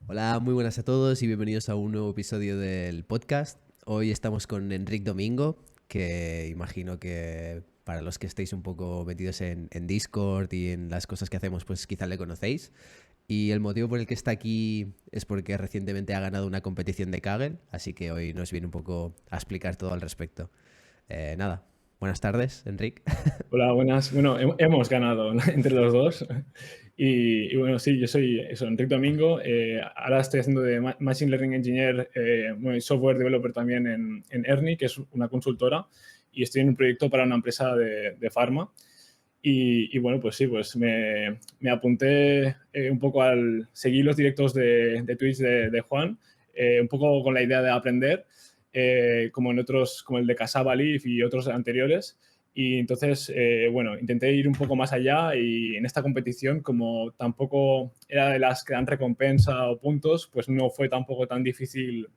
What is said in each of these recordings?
Hola, muy buenas a todos y bienvenidos a un nuevo episodio del podcast. Hoy estamos con Enric Domingo, que imagino que para los que estéis un poco metidos en Discord y en las cosas que hacemos, pues quizá le conocéis. Y el motivo por el que está aquí es porque recientemente ha ganado una competición de Kaggle, así que hoy nos viene un poco a explicar todo al respecto. Nada, buenas tardes, Enric. Hola, buenas. Bueno, hemos ganado, ¿no? Entre los dos. Bueno, sí, yo soy eso, Enrique Domingo. Ahora estoy haciendo de Machine Learning Engineer, bueno, y Software Developer también en Ernie, que es una consultora, y estoy en un proyecto para una empresa de pharma. Bueno, pues sí, pues me apunté un poco al seguir los directos de Twitch de Juan, un poco con la idea de aprender, como en otros, como el de Cassava Leaf y otros anteriores. Y entonces, bueno, intenté ir un poco más allá y en esta competición, como tampoco era de las que dan recompensa o puntos, pues no fue tampoco tan difícil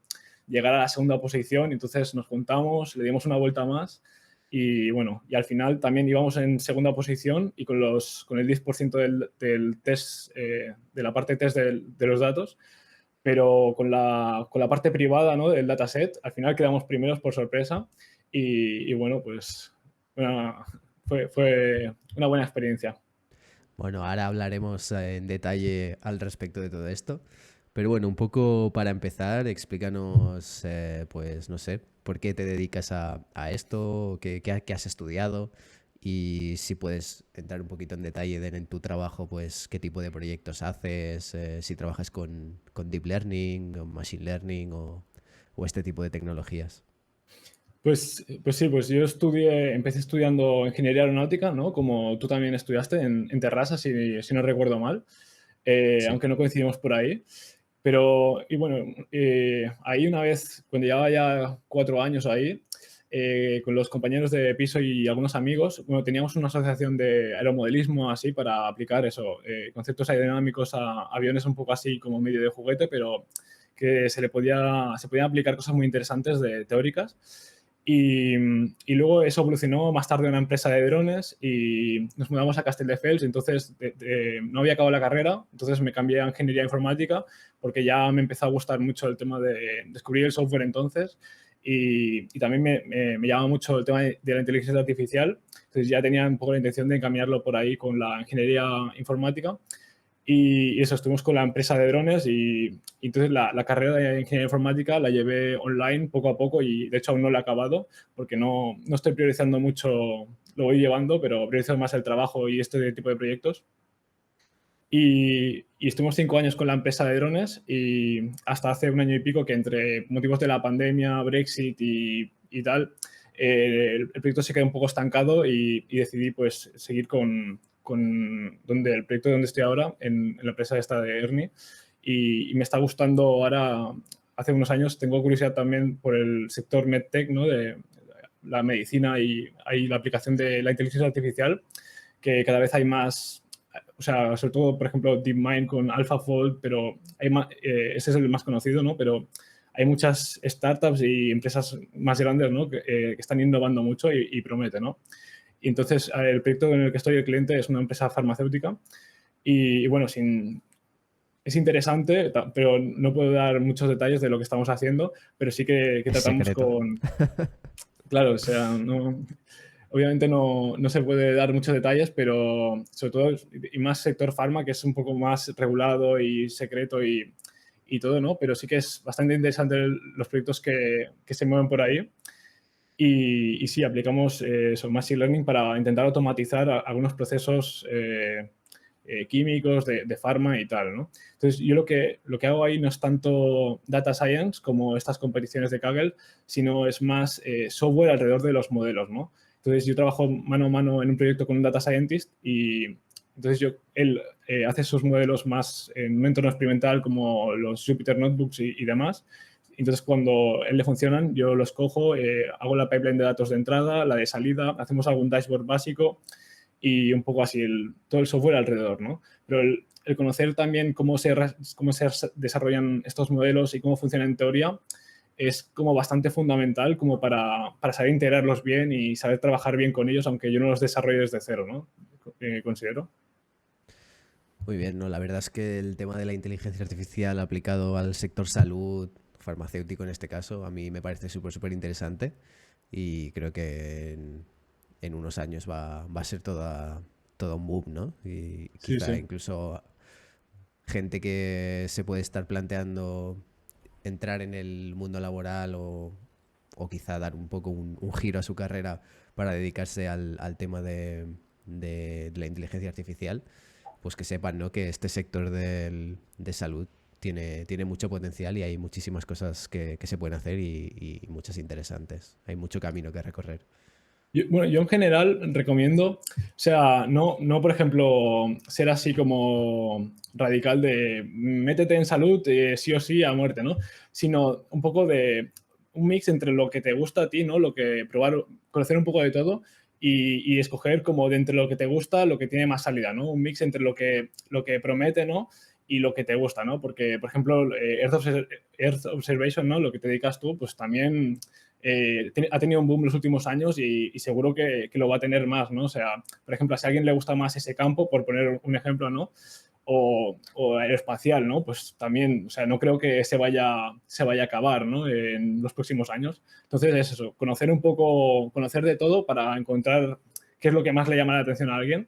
llegar a la segunda posición. Entonces nos juntamos, le dimos una vuelta más y bueno, y al final también íbamos en segunda posición y con el 10% del test, de la parte test de los datos, pero con la parte privada, ¿no?, del dataset, al final quedamos primeros por sorpresa bueno, pues una- fue una buena experiencia. Bueno, ahora hablaremos en detalle al respecto de todo esto. Pero bueno, un poco para empezar, explícanos, pues no sé, por qué te dedicas a esto, qué has estudiado y si puedes entrar un poquito en detalle en tu trabajo, pues qué tipo de proyectos haces, si trabajas con Deep Learning, o Machine Learning o este tipo de tecnologías. Pues sí, pues yo empecé estudiando ingeniería aeronáutica, ¿no? Como tú también estudiaste en Terrassa, si no recuerdo mal, Sí. aunque no coincidimos por ahí. Pero, y bueno, ahí una vez, cuando llevaba ya 4 años ahí, con los compañeros de piso y algunos amigos, bueno, teníamos una asociación de aeromodelismo así para aplicar eso, conceptos aerodinámicos a aviones un poco así como medio de juguete, pero que se podían aplicar cosas muy interesantes teóricas. Y luego eso evolucionó más tarde a una empresa de drones y nos mudamos a Castelldefels. Entonces no había acabado la carrera, entonces me cambié a ingeniería informática porque ya me empezó a gustar mucho el tema de descubrir el software entonces y también me llama mucho el tema de la inteligencia artificial. Entonces ya tenía un poco la intención de encaminarlo por ahí con la ingeniería informática. Y eso, estuvimos con la empresa de drones y entonces la carrera de ingeniería informática la llevé online poco a poco y de hecho aún no la he acabado porque no estoy priorizando mucho, lo voy llevando, pero priorizo más el trabajo y este tipo de proyectos. Y estuvimos 5 años con la empresa de drones y hasta hace un año y pico que entre motivos de la pandemia, Brexit y tal, el proyecto se quedó un poco estancado y decidí pues seguir con el proyecto donde estoy ahora, en la empresa esta de Ernie. Y me está gustando ahora, hace unos años, tengo curiosidad también por el sector MedTech, ¿no?, de la medicina y ahí la aplicación de la inteligencia artificial, que cada vez hay más, o sea, sobre todo, por ejemplo, DeepMind con AlphaFold, pero ese es el más conocido, ¿no? Pero hay muchas startups y empresas más grandes, ¿no?, que están innovando mucho y promete, ¿no? Y entonces, el proyecto en el que estoy, el cliente, es una empresa farmacéutica bueno, es interesante, pero no puedo dar muchos detalles de lo que estamos haciendo, pero sí que Es tratamos secreto. con, claro, o sea, no, obviamente no se puede dar muchos detalles, pero sobre todo, y más sector farma, que es un poco más regulado y secreto y todo, ¿no? Pero sí que es bastante interesante los proyectos que se mueven por ahí. Sí, aplicamos eso, Machine Learning para intentar automatizar algunos procesos químicos de farma y tal, ¿no? Entonces, yo lo que hago ahí no es tanto data science como estas competiciones de Kaggle, sino es más software alrededor de los modelos, ¿no? Entonces, yo trabajo mano a mano en un proyecto con un data scientist y entonces él hace sus modelos más en un entorno experimental como los Jupyter Notebooks y demás. Entonces, cuando él le funcionan, yo los cojo, hago la pipeline de datos de entrada, la de salida, hacemos algún dashboard básico y un poco así todo el software alrededor, ¿no? Pero el conocer también cómo se desarrollan estos modelos y cómo funcionan en teoría es como bastante fundamental como para saber integrarlos bien y saber trabajar bien con ellos, aunque yo no los desarrolle desde cero, ¿no? Considero. Muy bien, ¿no? La verdad es que el tema de la inteligencia artificial aplicado al sector salud, farmacéutico en este caso, a mí me parece súper, súper interesante y creo que en unos años va a ser toda un boom, ¿no? Y Sí, quizá sí. incluso gente que se puede estar planteando entrar en el mundo laboral o quizá dar un poco un giro a su carrera para dedicarse al tema de la inteligencia artificial, pues que sepan, ¿no? Que este sector de salud tiene mucho potencial y hay muchísimas cosas que se pueden hacer y muchas interesantes. Hay mucho camino que recorrer. Bueno, yo en general recomiendo, o sea, no por ejemplo, ser así como radical de métete en salud sí o sí a muerte, ¿no? Sino un poco de un mix entre lo que te gusta a ti, ¿no? Lo que probar, conocer un poco de todo y escoger como de entre lo que te gusta, lo que tiene más salida, ¿no? Un mix entre lo que promete, ¿no? Y lo que te gusta, ¿no? Porque, por ejemplo, Earth Observation, ¿no? Lo que te dedicas tú, pues también ha tenido un boom en los últimos años y seguro que lo va a tener más, ¿no? O sea, por ejemplo, si a alguien le gusta más ese campo, por poner un ejemplo, ¿no? O aeroespacial, ¿no? Pues también, o sea, no creo que se vaya a acabar, ¿no? En los próximos años. Entonces es eso, conocer un poco, conocer de todo para encontrar qué es lo que más le llama la atención a alguien.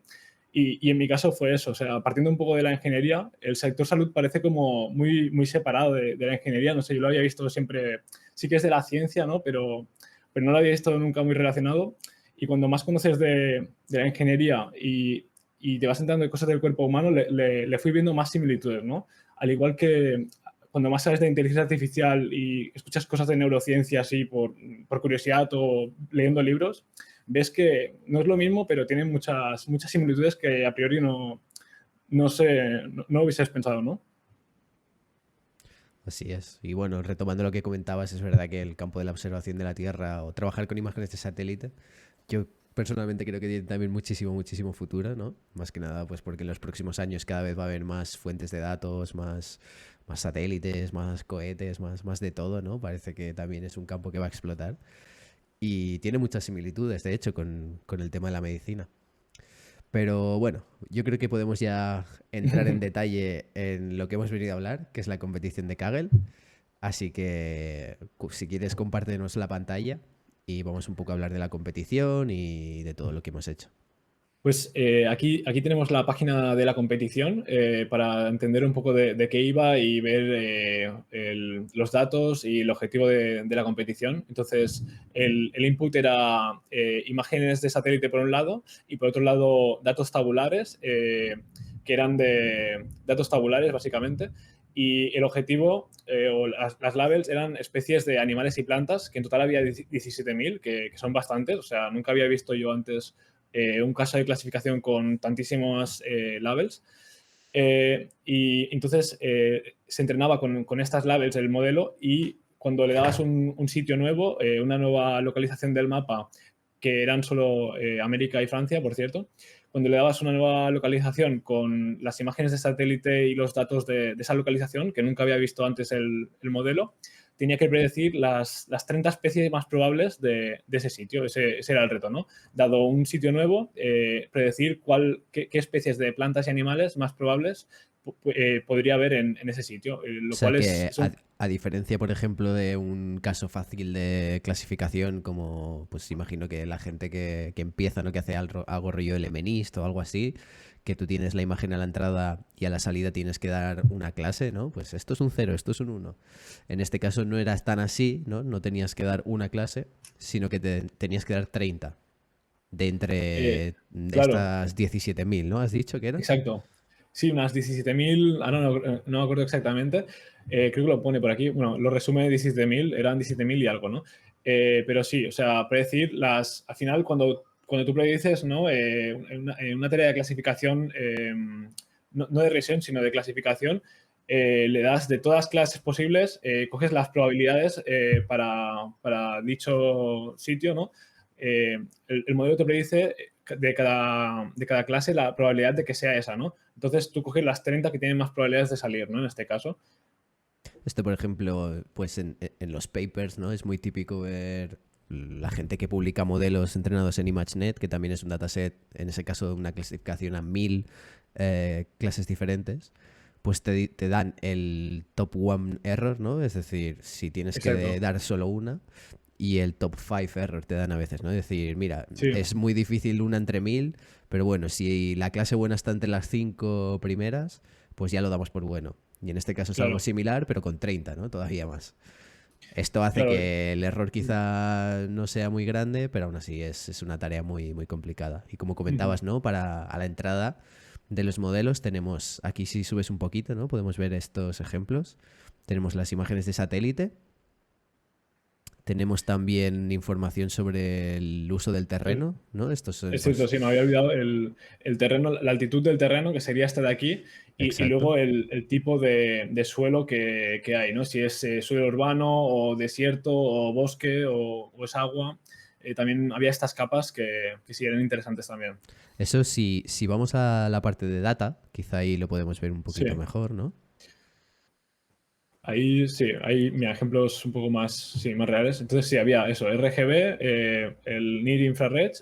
Y en mi caso fue eso, o sea, partiendo un poco de la ingeniería, el sector salud parece como muy, muy separado de la ingeniería, no sé, yo lo había visto siempre, sí que es de la ciencia, ¿no? Pero no lo había visto nunca muy relacionado. Y cuando más conoces de la ingeniería y te vas enterando de cosas del cuerpo humano, le fui viendo más similitudes, ¿no? Al igual que cuando más sabes de inteligencia artificial y escuchas cosas de neurociencia así por curiosidad o leyendo libros, ves que no es lo mismo, pero tienen muchas, muchas similitudes que a priori no sé, no hubieses pensado, ¿no? Así es. Y bueno, retomando lo que comentabas, es verdad que el campo de la observación de la Tierra o trabajar con imágenes de satélite, yo personalmente creo que tiene también muchísimo, muchísimo futuro, ¿no? Más que nada, pues porque en los próximos años cada vez va a haber más fuentes de datos, más satélites, más cohetes, más de todo, ¿no? Parece que también es un campo que va a explotar. Y tiene muchas similitudes, de hecho, con el tema de la medicina. Pero bueno, yo creo que podemos ya entrar en detalle en lo que hemos venido a hablar, que es la competición de Kaggle. Así que si quieres compártenos la pantalla y vamos un poco a hablar de la competición y de todo lo que hemos hecho. Pues aquí tenemos la página de la competición para entender un poco de qué iba y ver los datos y el objetivo de la competición. Entonces, el input era imágenes de satélite por un lado y por otro lado datos tabulares, que eran de datos tabulares básicamente. Y el objetivo o las labels eran especies de animales y plantas, que en total había 17.000, que son bastantes. O sea, nunca había visto yo antes un caso de clasificación con tantísimos labels. Y entonces se entrenaba con estas labels el modelo y cuando le dabas un sitio nuevo, una nueva localización del mapa, que eran solo América y Francia, por cierto, cuando le dabas una nueva localización con las imágenes de satélite y los datos de esa localización, que nunca había visto antes el modelo, tenía que predecir las 30 especies más probables de ese sitio. Ese era el reto, ¿no? Dado un sitio nuevo, predecir qué especies de plantas y animales más probables podría haber en ese sitio, O lo sea cual que es un. a diferencia, por ejemplo, de un caso fácil de clasificación, como pues imagino que la gente que empieza, ¿no? Que hace algo rollo elemenist o algo así, que tú tienes la imagen a la entrada y a la salida tienes que dar una clase, ¿no? Pues esto es un cero, esto es un uno. En este caso no era tan así, ¿no? No tenías que dar una clase, sino que tenías que dar 30 de entre Claro, estas 17.000, ¿no? ¿Has dicho que eran? exacto. Sí, unas 17.000, ahora no me acuerdo exactamente, creo que lo pone por aquí, bueno, lo resume 17.000, eran 17.000 y algo, ¿no? Pero sí, o sea, predecir al final cuando tú predices, ¿no? En una tarea de clasificación, no de regresión, sino de clasificación, le das de todas las clases posibles, coges las probabilidades para dicho sitio, ¿no? El modelo te predice de cada clase la probabilidad de que sea esa, ¿no? Entonces tú coges las 30 que tienen más probabilidades de salir, ¿no? En este caso. Esto, por ejemplo, pues en los papers, ¿no? Es muy típico ver la gente que publica modelos entrenados en ImageNet, que también es un dataset, en ese caso, una clasificación a 1000, clases diferentes, pues te dan el top one error, ¿no? Es decir, si tienes que Exacto. dar solo una, y el top 5 error te dan a veces, ¿no? Es decir, mira, Sí, es muy difícil una entre 1000, pero bueno, si la clase buena está entre las 5 primeras, pues ya lo damos por bueno. Y en este caso es algo claro, similar, pero con 30, ¿no? Todavía más. Esto hace claro. que el error quizá no sea muy grande, pero aún así es una tarea muy, muy complicada. Y como Ujú. comentabas, ¿no? Para a la entrada de los modelos tenemos, aquí si subes un poquito, ¿no? Podemos ver estos ejemplos. Tenemos las imágenes de satélite. Tenemos también información sobre el uso del El- terreno, ¿no? Estos son, Es cierto, pues, sí, me había olvidado el terreno, la altitud del terreno, que sería este de aquí, y exacto. luego el tipo de suelo que hay, ¿no? Si es suelo urbano o desierto o bosque o es agua. También había estas capas que sí eran interesantes también. Eso si vamos a la parte de data, quizá ahí lo podemos ver un Sí, poquito mejor, ¿no? ahí sí, hay mira, ejemplos un poco más, sí, más reales. Entonces sí, había eso, RGB, el Near Infrared,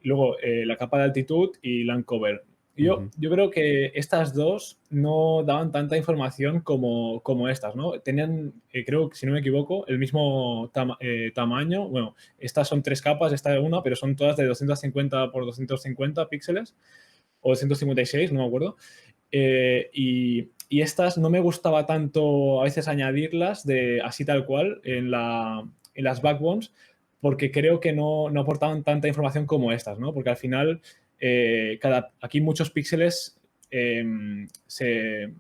y luego la capa de altitud y land cover. Ujú. Yo creo que estas dos no daban tanta información como estas, ¿no? Tenían, creo que si no me equivoco, el mismo tamaño. Bueno, estas son tres capas, esta de una, pero son todas de 250 por 250 píxeles o 256, no me acuerdo. Y estas no me gustaba tanto a veces añadirlas de así tal cual en las backbones, porque creo que no aportaban tanta información como estas, ¿no? Porque al final, aquí muchos píxeles, eh, se,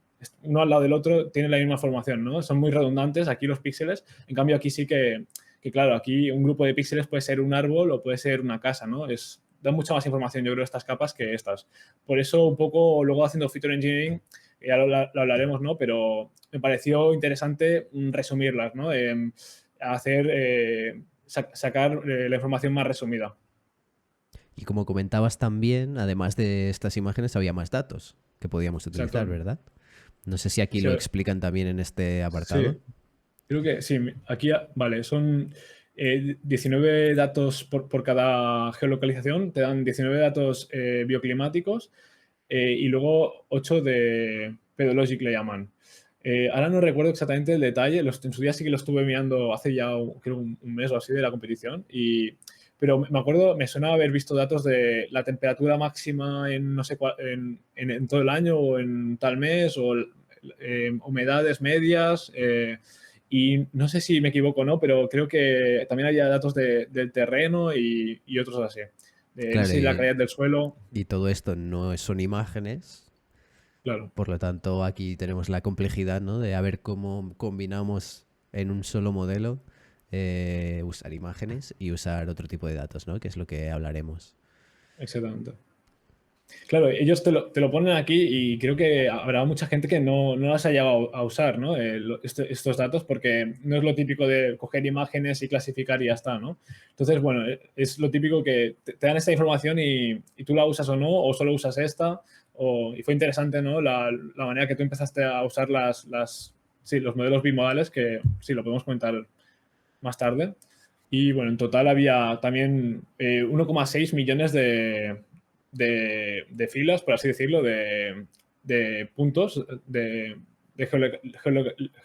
uno al lado del otro tienen la misma formación, ¿no? Son muy redundantes aquí los píxeles. En cambio, aquí sí que, claro, aquí un grupo de píxeles puede ser un árbol o puede ser una casa, ¿no? Da mucha más información, yo creo, estas capas que estas. Por eso, un poco, luego haciendo feature engineering, ya lo hablaremos, ¿no? Pero me pareció interesante resumirlas, ¿no? Hacer, sacar la información más resumida. Y como comentabas también, además de estas imágenes, había más datos que podíamos utilizar, Exacto. ¿verdad? No sé si aquí Sí, lo explican también en este apartado. sí, creo que sí. Aquí, vale, son 19 datos por cada geolocalización, te dan 19 datos bioclimáticos, y luego 8 de pedologic le llaman. Ahora no recuerdo exactamente el detalle, en su día sí que lo estuve mirando hace ya creo un mes o así de la competición, pero me acuerdo, me suena haber visto datos de la temperatura máxima en no sé en todo el año o en tal mes, o humedades medias, y no sé si me equivoco o no, pero creo que también había datos del terreno y otros así. No Claro, sé si la calidad del suelo, y todo esto no son imágenes, claro. por lo tanto aquí tenemos la complejidad, ¿no? De a ver cómo combinamos en un solo modelo usar imágenes y usar otro tipo de datos, ¿no? Que es lo que hablaremos. Exactamente. Claro, ellos te lo ponen aquí y creo que habrá mucha gente que no las ha llegado a usar, ¿no? Estos datos, porque no es lo típico de coger imágenes y clasificar y ya está, ¿no? Entonces, bueno, es lo típico que te dan esta información y tú la usas o no, o solo usas esta. Y fue interesante, ¿no? La manera que tú empezaste a usar sí, los modelos bimodales, que sí, lo podemos comentar más tarde. Y bueno, en total había también 1,6 millones de filas, por así decirlo, de puntos de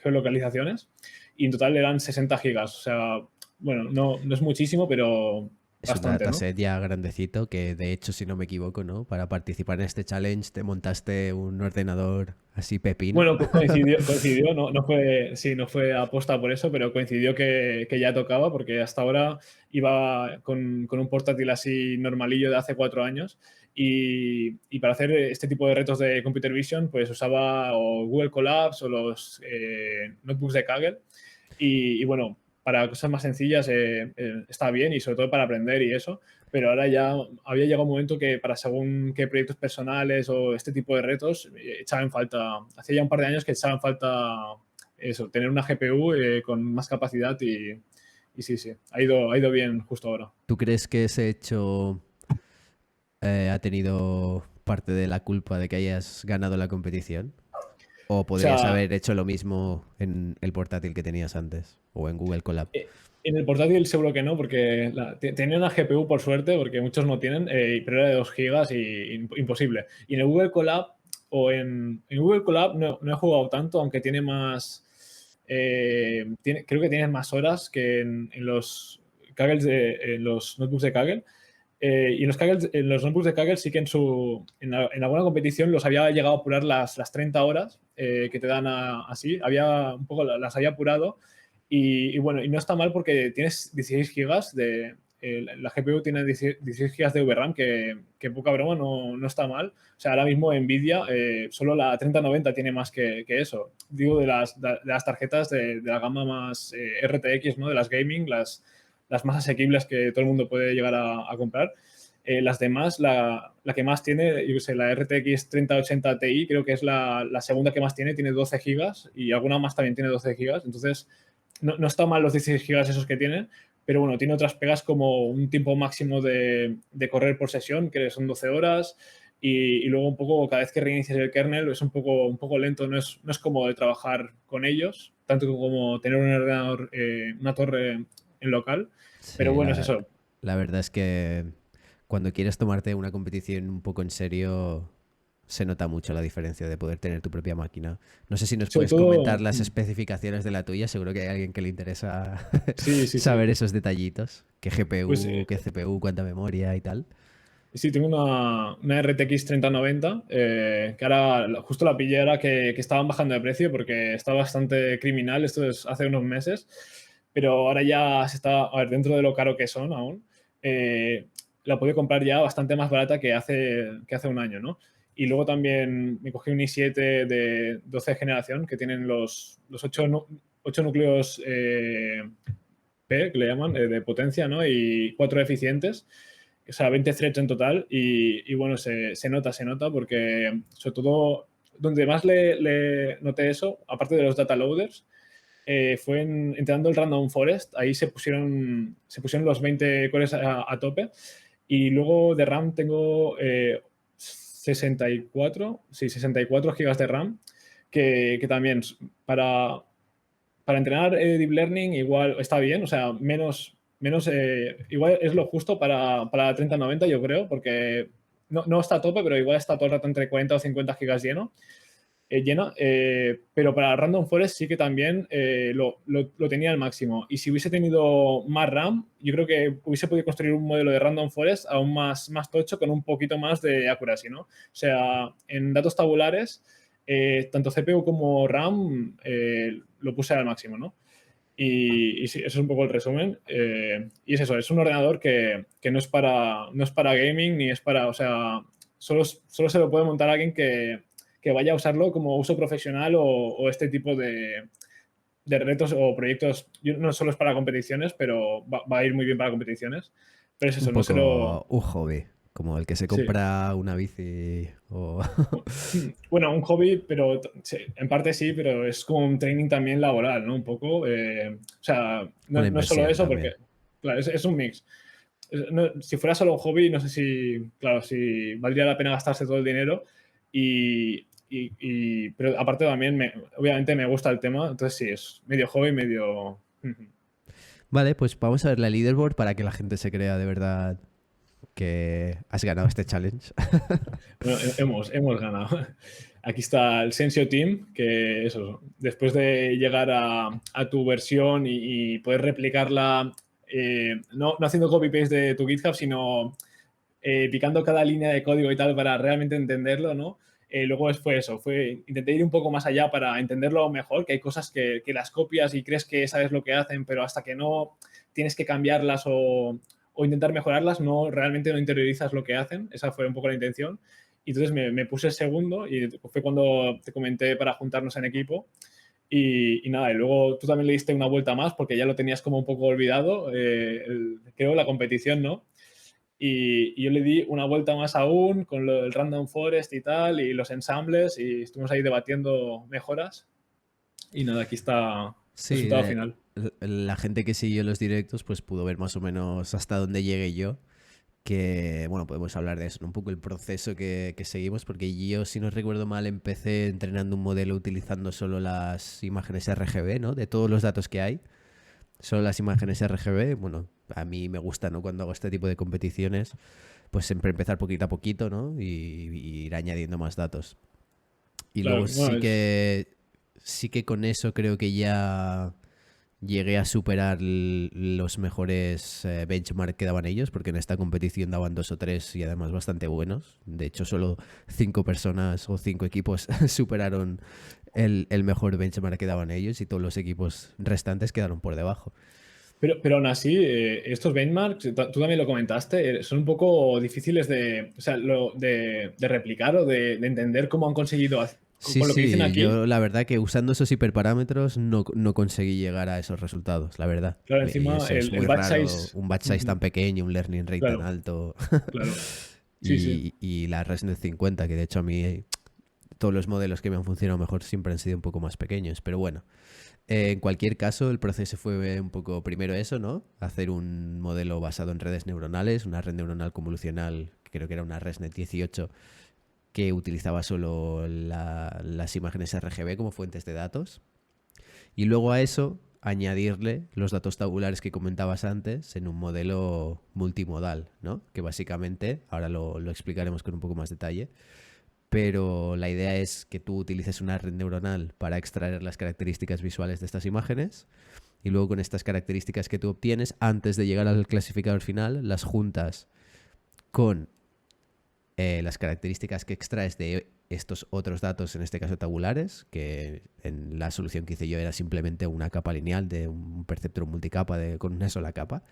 geolocalizaciones. Y en total eran 60 gigas. O sea, bueno, no es muchísimo, pero Es un bastante, ¿no? dataset ya grandecito que de hecho, si no me equivoco, ¿no? Para participar en este challenge te montaste un ordenador así pepino. Bueno, coincidió, no fue, sí, no fue aposta por eso, pero coincidió que ya tocaba, porque hasta ahora iba con un portátil así normalillo de hace 4 años, y para hacer este tipo de retos de Computer Vision, pues usaba o Google Colabs o los notebooks de Kaggle, y bueno, para cosas más sencillas está bien, y sobre todo para aprender y eso, pero ahora ya había llegado un momento que para según qué proyectos personales o este tipo de retos echaban falta, hacía ya un par de años que echaban falta eso, tener una GPU con más capacidad, y sí, sí, ha ido bien justo ahora. ¿Tú crees que ese hecho ha tenido parte de la culpa de que hayas ganado la competición? ¿O O podrías sea, haber hecho lo mismo en el portátil que tenías antes? ¿O en Google Colab? en el portátil seguro que no, porque tenía una GPU por suerte, porque muchos no tienen, pero era de 2 gigas y imposible. Y en el Google Colab, en Google Colab no he jugado tanto, aunque tiene más, creo que tiene más horas que en los Kaggle en los notebooks de Kaggle. Y en los notebooks de Kaggle sí que en alguna competición los había llegado a apurar las 30 horas que te dan así. Había un poco, las había apurado. Y bueno, y no está mal porque tienes 16 gigas la GPU tiene 16 gigas de VRAM, que poca broma no está mal. O sea, ahora mismo Nvidia, solo la 3090 tiene más que eso. Digo, de las tarjetas de la gama más RTX, ¿no? De las gaming, las más asequibles que todo el mundo puede llegar a comprar. Las demás, la que más tiene, yo sé, la RTX 3080 Ti, creo que es la segunda que más tiene 12 gigas y alguna más también tiene 12 gigas. Entonces, no está mal los 16 gigas esos que tiene, pero bueno, tiene otras pegas como un tiempo máximo de correr por sesión, que son 12 horas, y luego un poco, cada vez que reinicias el kernel, es un poco lento, no es como de trabajar con ellos, tanto como tener un ordenador, una torre en local, pero Sí, bueno, es eso. la verdad es que cuando quieres tomarte una competición un poco en serio, se nota mucho la diferencia de poder tener tu propia máquina. No sé si nos Sobre puedes comentar todo, las especificaciones de la tuya, seguro que hay alguien que le interesa sí, sí, sí. saber esos detallitos. ¿Qué Pues GPU, qué CPU, cuánta memoria y tal? sí, tengo una RTX 3090, que ahora justo la pillé ahora que estaban bajando de precio porque está bastante criminal, esto es hace unos meses, pero ahora ya se está, a ver, dentro de lo caro que son aún, la pude comprar ya bastante más barata que hace un año, ¿no? Y luego también me cogí un i7 de 12 generación que tienen los 8 núcleos que le llaman, de potencia, ¿no? Y 4 eficientes, o sea, 20 threads en total. Y bueno, se nota porque, sobre todo, donde más le noté eso, aparte de los data loaders, fue entrando el Random Forest. Ahí se pusieron los 20 cores a tope. Y luego de RAM tengo 64, sí, 64 gigas de RAM, que también para entrenar Deep Learning igual está bien, o sea, igual es lo justo para 3090, yo creo, porque no está a tope, pero igual está todo el rato entre 40 o 50 gigas llena, pero para Random Forest sí que también lo tenía al máximo. Y si hubiese tenido más RAM, yo creo que hubiese podido construir un modelo de Random Forest aún más tocho con un poquito más de accuracy, ¿no? O sea, en datos tabulares, tanto CPU como RAM lo puse al máximo, ¿no? Y sí, eso es un poco el resumen. Y es eso, es un ordenador que no es para gaming ni es para, o sea, solo se lo puede montar alguien que vaya a usarlo como uso profesional o este tipo de retos o proyectos. No solo es para competiciones, pero va a ir muy bien para competiciones. Pero es Un eso, no se lo... poco un hobby, como el que se Sí. compra una bici o Bueno, un hobby, pero sí, en parte sí, pero es como un training también laboral, ¿no? Un poco. O sea, una no es solo inversión eso, porque, también. claro, es un mix. Si fuera solo un hobby, no sé si, claro, si valdría la pena gastarse todo el dinero. Pero aparte también, obviamente me gusta el tema, entonces sí, es medio hobby, medio... Vale, pues vamos a ver la leaderboard para que la gente se crea de verdad que has ganado este challenge. Bueno, hemos ganado. Aquí está el Sensio Team, que eso, después de llegar a tu versión y poder replicarla, no haciendo copy-paste de tu GitHub, sino picando cada línea de código y tal para realmente entenderlo, ¿no? Luego fue eso, intenté ir un poco más allá para entenderlo mejor, que hay cosas que las copias y crees que sabes lo que hacen, pero hasta que no tienes que cambiarlas o intentar mejorarlas, realmente no interiorizas lo que hacen. Esa fue un poco la intención. Y entonces me puse el segundo y fue cuando te comenté para juntarnos en equipo. Y nada, y luego tú también le diste una vuelta más porque ya lo tenías como un poco olvidado, creo, la competición, ¿no? Y yo le di una vuelta más aún con el Random Forest y tal, y los ensambles, y estuvimos ahí debatiendo mejoras. Y nada, aquí está el Sí, resultado final. la gente que siguió los directos pues pudo ver más o menos hasta dónde llegué yo. que, bueno, podemos hablar de eso, ¿no? Un poco el proceso que seguimos, porque yo, si no recuerdo mal, empecé entrenando un modelo utilizando solo las imágenes RGB, ¿no? De todos los datos que hay, solo las imágenes RGB. Bueno, a mí me gusta, ¿no? Cuando hago este tipo de competiciones, pues siempre empezar poquito a poquito, ¿no? Y ir añadiendo más datos. Y luego Claro, bueno, sí que con eso creo que ya llegué a superar los mejores benchmark que daban ellos, porque en esta competición daban dos o tres y además bastante buenos. De hecho, solo 5 personas o 5 equipos superaron el mejor benchmark que daban ellos y todos los equipos restantes quedaron por debajo. pero aún así, estos benchmarks, tú también lo comentaste, son un poco difíciles de, o sea, de replicar o de entender cómo han conseguido, Sí, con lo que dicen sí, aquí. yo la verdad que usando esos hiperparámetros no conseguí llegar a esos resultados, la verdad. Claro, Y encima eso es el muy batch raro, size. un batch size Ujú. tan pequeño, un learning rate tan Claro, alto. claro. Sí, sí. Y la ResNet 50, que de hecho a mí todos los modelos que me han funcionado mejor siempre han sido un poco más pequeños. Pero bueno, en cualquier caso, el proceso fue un poco primero eso, ¿no? Hacer un modelo basado en redes neuronales, una red neuronal convolucional, que creo que era una ResNet 18, que utilizaba solo las imágenes RGB como fuentes de datos. Y luego a eso añadirle los datos tabulares que comentabas antes en un modelo multimodal, ¿no? Que básicamente, ahora lo explicaremos con un poco más detalle, pero la idea es que tú utilices una red neuronal para extraer las características visuales de estas imágenes y luego con estas características que tú obtienes, antes de llegar al clasificador final, las juntas con las características que extraes de estos otros datos, en este caso tabulares, que en la solución que hice yo era simplemente una capa lineal de un perceptro multicapa con una sola capa,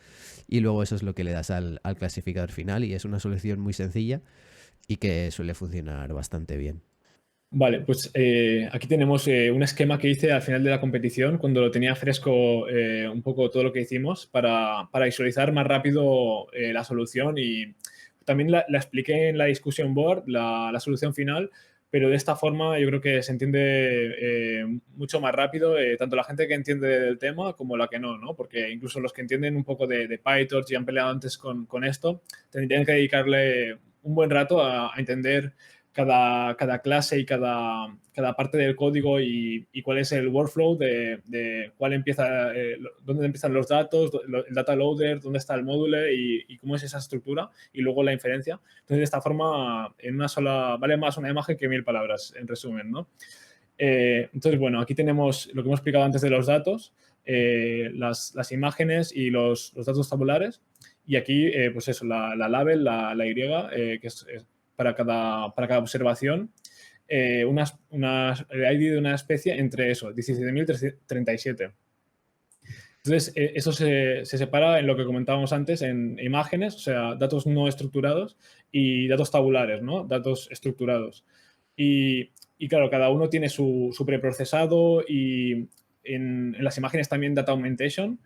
y luego eso es lo que le das al clasificador final y es una solución muy sencilla y que suele funcionar bastante bien. Vale, pues aquí tenemos un esquema que hice al final de la competición, cuando lo tenía fresco un poco todo lo que hicimos, para visualizar más rápido la solución, y también la expliqué en la discussion board, la solución final, pero de esta forma yo creo que se entiende mucho más rápido, tanto la gente que entiende del tema como la que no, ¿no? Porque incluso los que entienden un poco de PyTorch y han peleado antes con esto, tendrían que dedicarle un buen rato a entender cada clase y cada parte del código, y cuál es el workflow de cuál empieza, dónde empiezan los datos, el data loader, dónde está el módulo y cómo es esa estructura, y luego la inferencia. Entonces, de esta forma, en una sola, vale más una imagen que 1000 palabras, en resumen, ¿no? Entonces, bueno, aquí tenemos lo que hemos explicado antes de los datos, las imágenes y los datos tabulares. Y aquí, pues eso, la label, la Y, que es para cada observación, el ID de una especie entre eso, 17.037. Entonces, eso se separa en lo que comentábamos antes, en imágenes, o sea, datos no estructurados, y datos tabulares, ¿no? Datos estructurados. Y claro, cada uno tiene su preprocesado, y en las imágenes también data augmentation.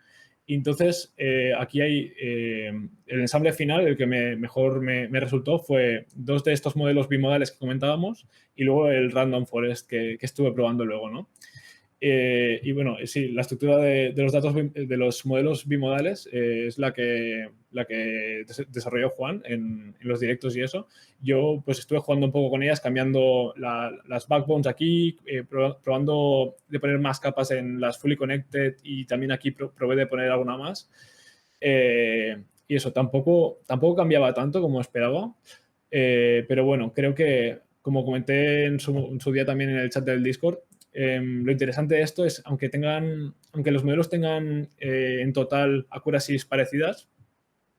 Y entonces, aquí hay el ensamble final, el que mejor me resultó, fue dos de estos modelos bimodales que comentábamos, y luego el random forest que estuve probando luego, ¿no? Y bueno, sí, la estructura de los datos de los modelos bimodales es la que desarrolló Juan en los directos y eso. Yo pues estuve jugando un poco con ellas, cambiando las backbones aquí, probando de poner más capas en las fully connected, y también aquí probé de poner alguna más. Y eso, tampoco cambiaba tanto como esperaba. Pero bueno, creo que, como comenté en su día también en el chat del Discord, lo interesante de esto es, aunque los modelos tengan en total accuracies parecidas,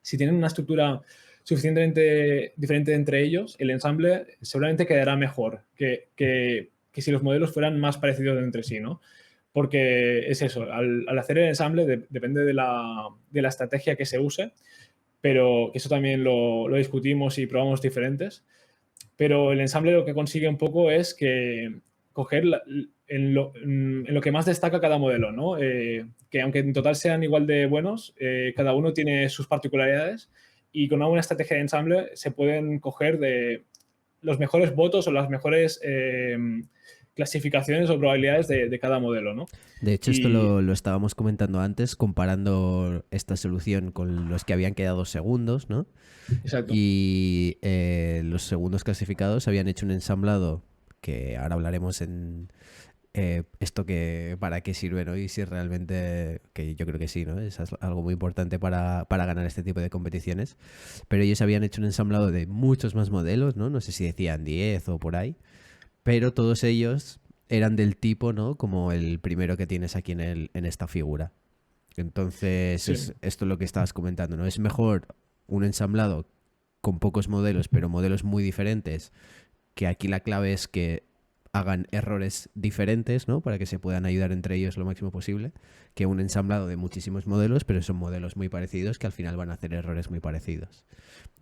si tienen una estructura suficientemente diferente entre ellos, el ensamble seguramente quedará mejor que si los modelos fueran más parecidos entre sí, ¿no? Porque es eso, al hacer el ensamble depende de la estrategia que se use, pero eso también lo discutimos y probamos diferentes. Pero el ensamble lo que consigue un poco es que coger en lo que más destaca cada modelo, ¿no? Que aunque en total sean igual de buenos, cada uno tiene sus particularidades, y con una buena estrategia de ensamble se pueden coger de los mejores votos o las mejores clasificaciones o probabilidades de cada modelo, ¿no? De hecho, esto Y lo estábamos comentando antes, comparando esta solución con los que habían quedado segundos, ¿no? exacto. Y los segundos clasificados habían hecho un ensamblado que ahora hablaremos en esto que para qué sirve, ¿no? Y si realmente, que yo creo que sí, ¿no? Es algo muy importante para ganar este tipo de competiciones. Pero ellos habían hecho un ensamblado de muchos más modelos, ¿no? No sé si decían 10 o por ahí, pero todos ellos eran del tipo, ¿no? Como el primero que tienes aquí en esta figura. Entonces, Sí, esto es lo que estabas comentando, ¿no? Es mejor un ensamblado con pocos modelos, pero modelos muy diferentes, que aquí la clave es que hagan errores diferentes, ¿no? Para que se puedan ayudar entre ellos lo máximo posible, que un ensamblado de muchísimos modelos, pero son modelos muy parecidos que al final van a hacer errores muy parecidos.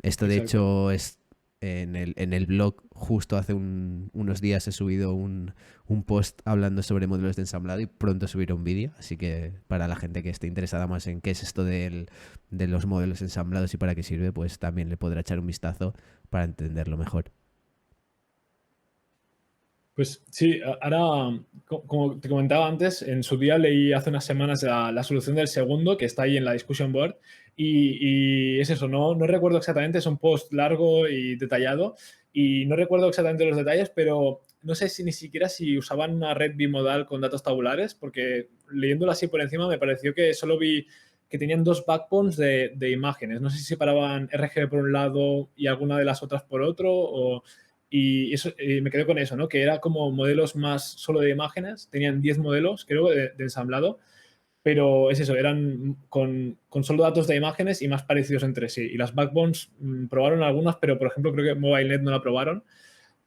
Esto de exacto. hecho es en el blog, justo hace unos días he subido un post hablando sobre modelos de ensamblado y pronto subiré un vídeo, así que para la gente que esté interesada más en qué es esto de los modelos ensamblados y para qué sirve, pues también le podrá echar un vistazo para entenderlo mejor. Pues sí, ahora, como te comentaba antes, en su día leí hace unas semanas la solución del segundo, que está ahí en la discussion board, y es eso, no recuerdo exactamente, es un post largo y detallado, y no recuerdo exactamente los detalles, pero no sé si ni siquiera si usaban una red bimodal con datos tabulares, porque leyéndolo así por encima me pareció que solo vi que tenían dos backbones de imágenes. No sé si separaban RGB por un lado y alguna de las otras por otro, y eso, me quedé con eso, ¿no? Que era como modelos más solo de imágenes, tenían 10 modelos, creo, de ensamblado, pero es eso, eran con solo datos de imágenes y más parecidos entre sí. Y las backbones probaron algunas, pero por ejemplo creo que MobileNet no la probaron.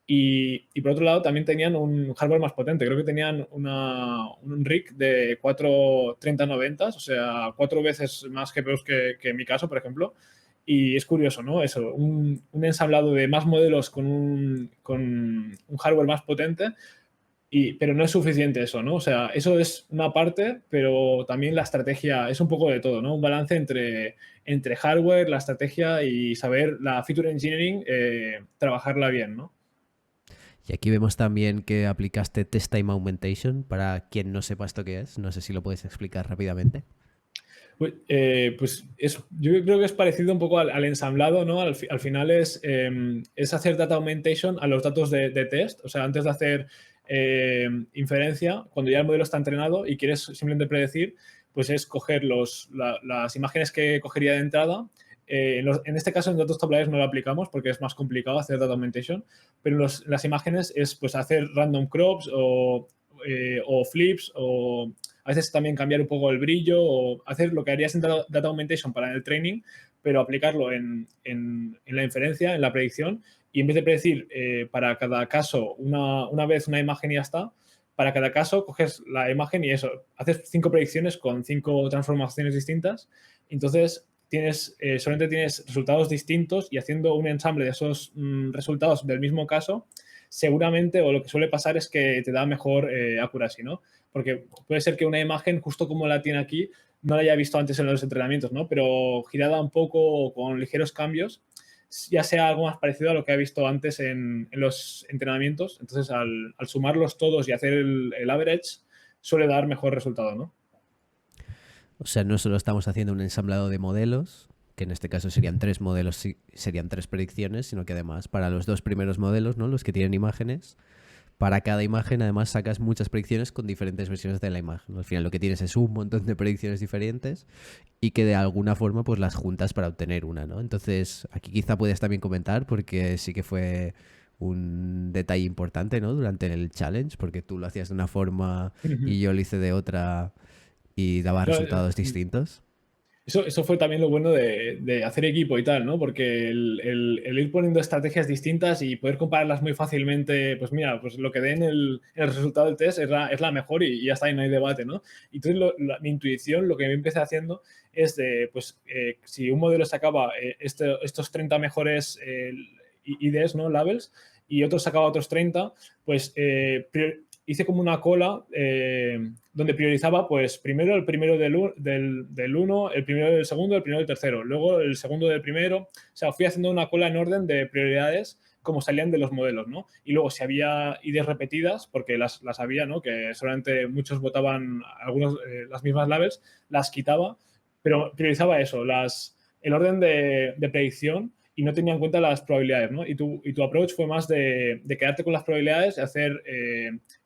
Y por otro lado también tenían un hardware más potente, creo que tenían un RIC de 4 3090, o sea, 4 veces más GPUs que en mi caso, por ejemplo. Y es curioso, ¿no? Eso, un ensamblado de más modelos con un hardware más potente, pero no es suficiente eso, ¿no? O sea, eso es una parte, pero también la estrategia es un poco de todo, ¿no? Un balance entre hardware, la estrategia y saber la feature engineering, trabajarla bien, ¿no? Y aquí vemos también que aplicaste Test Time Augmentation. Para quien no sepa esto qué es, no sé si lo puedes explicar rápidamente. Pues yo creo que es parecido un poco al ensamblado, ¿no? Al final es hacer data augmentation a los datos de test. O sea, antes de hacer inferencia, cuando ya el modelo está entrenado y quieres simplemente predecir, pues es coger las imágenes que cogería de entrada. En este caso, en datos tabulares no lo aplicamos porque es más complicado hacer data augmentation, pero las imágenes es pues hacer random crops o flips o a veces también cambiar un poco el brillo o hacer lo que harías en data augmentation para el training, pero aplicarlo en la inferencia, en la predicción, y en vez de predecir para cada caso una vez una imagen y ya está, para cada caso coges la imagen y eso, haces 5 predicciones con 5 transformaciones distintas, entonces solamente tienes resultados distintos y haciendo un ensamble de esos resultados del mismo caso, seguramente o lo que suele pasar es que te da mejor accuracy, ¿no? Porque puede ser que una imagen, justo como la tiene aquí, no la haya visto antes en los entrenamientos, ¿no? Pero girada un poco o con ligeros cambios, ya sea algo más parecido a lo que ha visto antes en los entrenamientos. Entonces, al sumarlos todos y hacer el average, suele dar mejor resultado, ¿no? O sea, no solo estamos haciendo un ensamblado de modelos, que en este caso serían tres modelos, serían tres predicciones, sino que además para los dos primeros modelos, ¿no? Los que tienen imágenes, para cada imagen además sacas muchas predicciones con diferentes versiones de la imagen. Al final lo que tienes es un montón de predicciones diferentes y que de alguna forma pues las juntas para obtener una, ¿no? Entonces aquí quizá puedes también comentar porque sí que fue un detalle importante, ¿no? Durante el challenge, porque tú lo hacías de una forma y yo lo hice de otra y daba No, resultados distintos. eso fue también lo bueno de hacer equipo y tal, ¿no? Porque el ir poniendo estrategias distintas y poder compararlas muy fácilmente, pues mira, pues lo que dé en el resultado del test es la mejor y ya está, y no hay debate, ¿no? Y entonces mi intuición, lo que me empecé haciendo es pues si un modelo sacaba estos 30 mejores IDs, ¿no? Labels, y otro sacaba otros 30, pues hice como una cola donde priorizaba, pues, primero el primero del uno, el primero del segundo, el primero del tercero, luego el segundo del primero. O sea, fui haciendo una cola en orden de prioridades cómo salían de los modelos, ¿no? Y luego si había IDs repetidas, porque las había, ¿no? Que solamente muchos votaban algunos las mismas labels, las quitaba, pero priorizaba eso, el orden de predicción y no tenía en cuenta las probabilidades, ¿no? Y tu approach fue más de quedarte con las probabilidades, hacer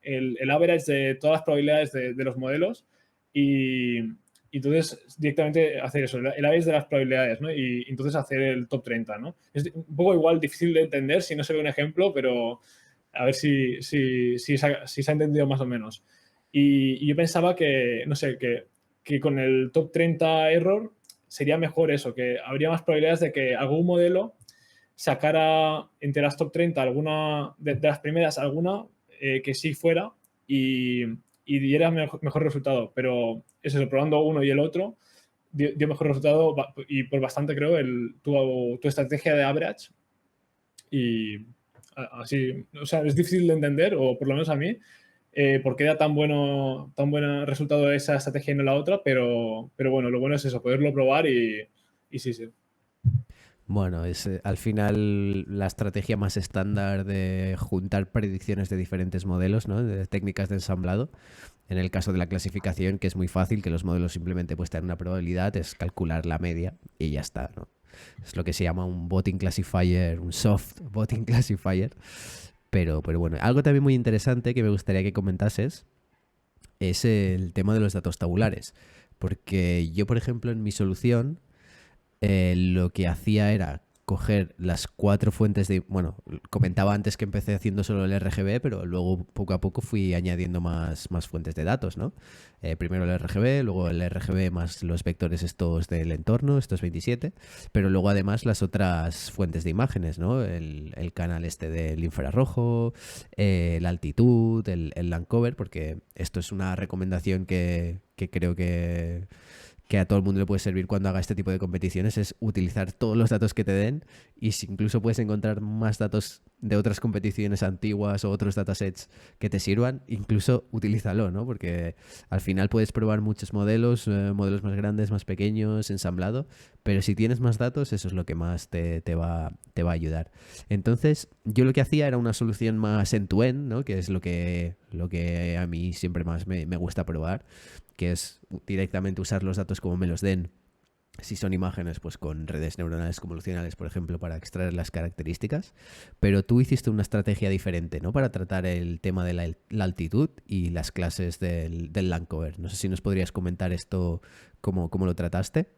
el average de todas las probabilidades de los modelos y entonces directamente hacer eso, el average de las probabilidades, ¿no? Y entonces hacer el top 30, ¿no? Es un poco igual difícil de entender si no se ve un ejemplo, pero a ver si se ha entendido más o menos. Y yo pensaba que, no sé, que con el top 30 error sería mejor eso, que habría más probabilidades de que algún modelo sacara entre las top 30 alguna, de las primeras alguna que sí fuera y diera mejor resultado. Pero es eso, probando uno y el otro, dio mejor resultado y por bastante creo tu estrategia de average y así, o sea, es difícil de entender, o por lo menos a mí, por qué da tan buen resultado esa estrategia y no la otra, pero bueno, lo bueno es eso, poderlo probar y sí, sí. Bueno, es al final la estrategia más estándar de juntar predicciones de diferentes modelos, ¿no? De técnicas de ensamblado. En el caso de la clasificación, que es muy fácil, que los modelos simplemente pues te dan una probabilidad, es calcular la media y ya está, ¿no? Es lo que se llama un botting classifier, un soft botting classifier. Pero bueno, algo también muy interesante que me gustaría que comentases es el tema de los datos tabulares. Porque yo, por ejemplo, en mi solución lo que hacía era coger las 4 fuentes de... Bueno, comentaba antes que empecé haciendo solo el RGB, pero luego poco a poco fui añadiendo más fuentes de datos, ¿no? Primero el RGB, luego el RGB más los vectores estos del entorno, estos 27, pero luego además las otras fuentes de imágenes, ¿no? El canal este del infrarrojo, la altitud, el land cover, porque esto es una recomendación que creo que a todo el mundo le puede servir cuando haga este tipo de competiciones, es utilizar todos los datos que te den y si incluso puedes encontrar más datos de otras competiciones antiguas o otros datasets que te sirvan, incluso utilízalo, ¿no? Porque al final puedes probar muchos modelos, modelos más grandes, más pequeños, ensamblado, pero si tienes más datos, eso es lo que más te va a ayudar. Entonces, yo lo que hacía era una solución más end-to-end, ¿no? Que es lo que a mí siempre más me gusta probar, que es directamente usar los datos como me los den. Si son imágenes, pues con redes neuronales convolucionales, por ejemplo, para extraer las características. Pero tú hiciste una estrategia diferente, ¿no? Para tratar el tema de la altitud y las clases del land cover. No sé si nos podrías comentar esto, cómo lo trataste.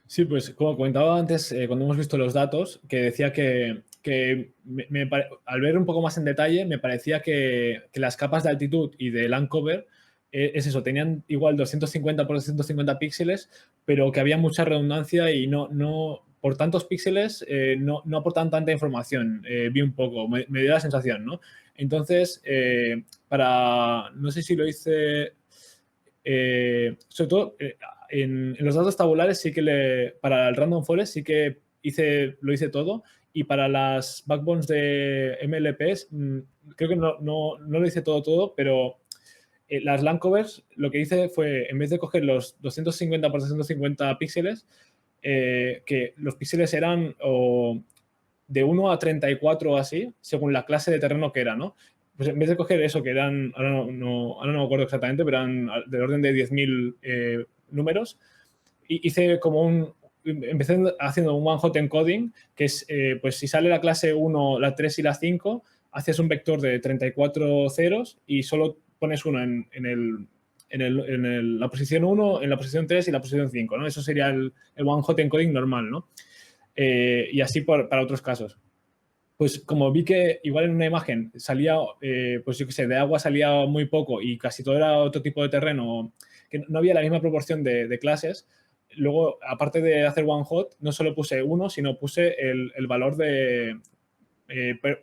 Sí, pues como comentaba antes, cuando hemos visto los datos, que decía que al ver un poco más en detalle, me parecía que las capas de altitud y de land cover, es eso, tenían igual 250 por 250 píxeles, pero que había mucha redundancia y no por tantos píxeles no aportan tanta información. Vi un poco, me dio la sensación, ¿no? Entonces, no sé si lo hice, sobre todo en los datos tabulares sí que para el random forest sí que lo hice todo y para las backbones de MLPs creo que no lo hice todo, pero las land covers lo que hice fue, en vez de coger los 250 por 250 píxeles, que los píxeles eran de 1 a 34 o así, según la clase de terreno que era, ¿no? Pues en vez de coger eso, que eran, ahora no me acuerdo exactamente, pero eran del orden de 10.000 números, hice empecé haciendo un one-hot encoding, que es, pues si sale la clase 1, la 3 y la 5, haces un vector de 34 ceros y solo pones uno en la posición 1, en la posición 3 y la posición 5, ¿no? Eso sería el one-hot encoding normal, ¿no? Y así para otros casos. Pues como vi que igual en una imagen salía, pues yo qué sé, de agua salía muy poco y casi todo era otro tipo de terreno, que no había la misma proporción de clases, luego, aparte de hacer one hot, no solo puse uno, sino puse el valor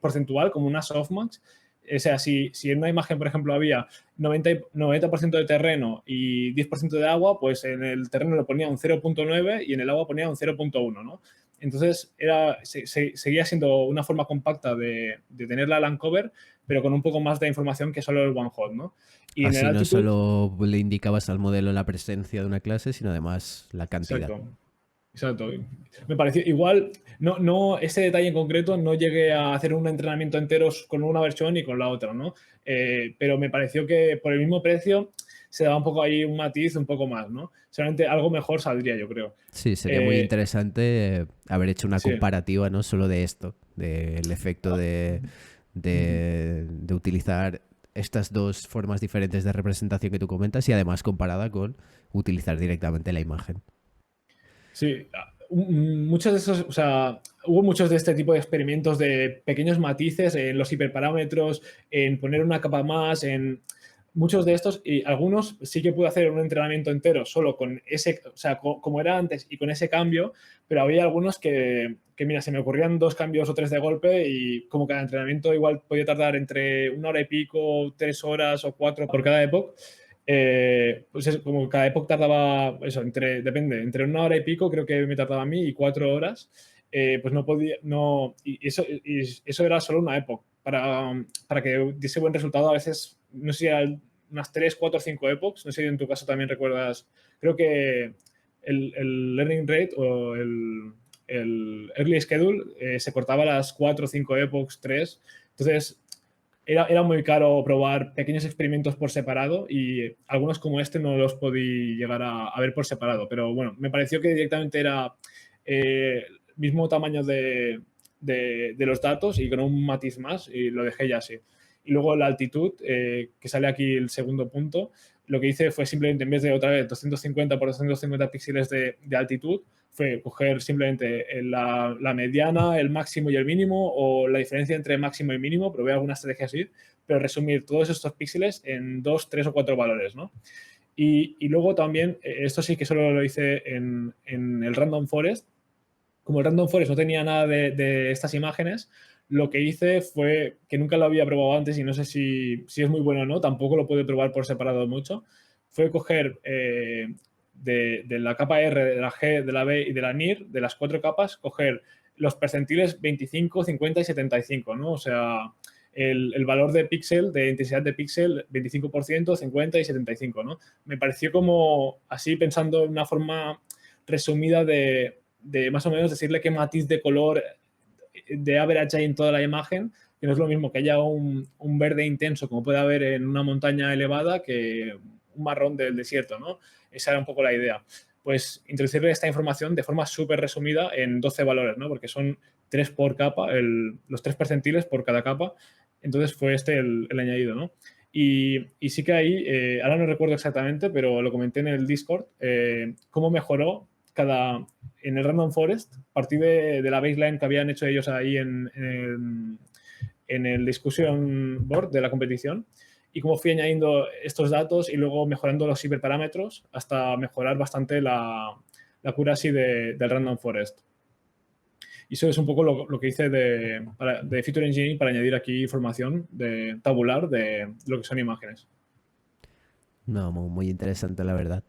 porcentual como una softmax. O sea, si en una imagen, por ejemplo, había 90% de terreno y 10% de agua, pues en el terreno le ponía un 0.9 y en el agua ponía un 0.1, ¿no? Entonces seguía siendo una forma compacta de tener la land cover, pero con un poco más de información que solo el one hot, ¿no? Y en el Así no altitud, solo le indicabas al modelo la presencia de una clase, sino además la cantidad. exacto. Exacto. Me pareció igual, ese detalle en concreto no llegué a hacer un entrenamiento entero con una versión y con la otra, ¿no? Pero me pareció que por el mismo precio se daba un poco ahí un matiz un poco más, ¿no? Solamente algo mejor saldría, yo creo. Sí, sería muy Eh, interesante haber hecho una sí. comparativa, no solo de esto, del efecto de utilizar estas dos formas diferentes de representación que tú comentas y además comparada con utilizar directamente la imagen. Sí, muchos de esos, o sea, hubo muchos de este tipo de experimentos de pequeños matices en los hiperparámetros, en poner una capa más, en muchos de estos, y algunos sí que pude hacer un entrenamiento entero solo con ese, o sea, como era antes y con ese cambio, pero había algunos mira, se me ocurrían 2 cambios o 3 de golpe y como cada entrenamiento igual podía tardar entre 1 hora y pico, 3 horas o 4 por cada época. Pues es como cada época tardaba, eso, depende, entre 1 hora y pico creo que me tardaba a mí y 4 horas, pues no podía, no, y eso era solo una época. Para que diese buen resultado a veces, no sé si eran unas 3 4 5 epochs, no sé si en tu caso también recuerdas, creo que el learning rate o el early schedule se cortaba a las 4 5 epochs, 3, entonces era muy caro probar pequeños experimentos por separado y algunos como este no los podí llegar a ver por separado. Pero bueno, me pareció que directamente era mismo tamaño de los datos y con un matiz más y lo dejé ya así. Y luego la altitud, que sale aquí el segundo punto, lo que hice fue simplemente en vez de otra vez 250 por 250 píxeles de altitud, fue coger simplemente la mediana, el máximo y el mínimo, o la diferencia entre máximo y mínimo, probé alguna estrategia así, pero resumir todos estos píxeles en 2 3 o 4 valores, ¿no? Y luego también, esto sí que solo lo hice en el Random Forest. Como el Random Forest no tenía nada de estas imágenes, lo que hice fue, que nunca lo había probado antes y no sé si es muy bueno o no, tampoco lo pude probar por separado mucho, fue coger de la capa R, de la G, de la B y de la NIR, de las 4 capas, coger los percentiles 25, 50 y 75, ¿no? O sea, el valor de píxel, de intensidad de píxel, 25%, 50 y 75, ¿no? Me pareció como, así pensando en una forma resumida de más o menos decirle qué matiz de color de average hay en toda la imagen, que no es lo mismo que haya un verde intenso como puede haber en una montaña elevada que un marrón del desierto, ¿no? Esa era un poco la idea. Pues introducirle esta información de forma súper resumida en 12 valores, ¿no? Porque son 3 por capa, los 3 percentiles por cada capa. Entonces fue este el añadido, ¿no? Y sí que ahí, ahora no recuerdo exactamente, pero lo comenté en el Discord, cómo mejoró en el Random Forest, a partir de la baseline que habían hecho ellos ahí en el discussion board de la competición, y cómo fui añadiendo estos datos y luego mejorando los hiperparámetros hasta mejorar bastante la accuracy del Random Forest. Y eso es un poco lo que hice de Feature Engineering para añadir aquí información tabular de lo que son imágenes. No, muy interesante la verdad.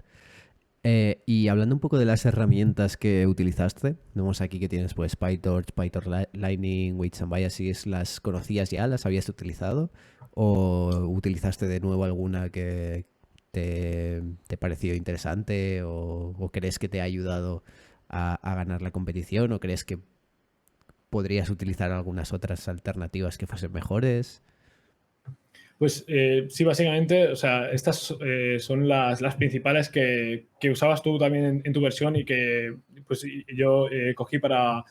Y hablando un poco de las herramientas que utilizaste, vemos aquí que tienes pues PyTorch, Lightning, Weights and Biases. ¿Las conocías ya? ¿Las habías utilizado? ¿O utilizaste de nuevo alguna que te pareció interesante? ¿O crees que te ha ayudado a ganar la competición? ¿O crees que podrías utilizar algunas otras alternativas que fuesen mejores? Pues sí, básicamente, o sea, estas son las principales que usabas tú también en tu versión y que pues, yo cogí para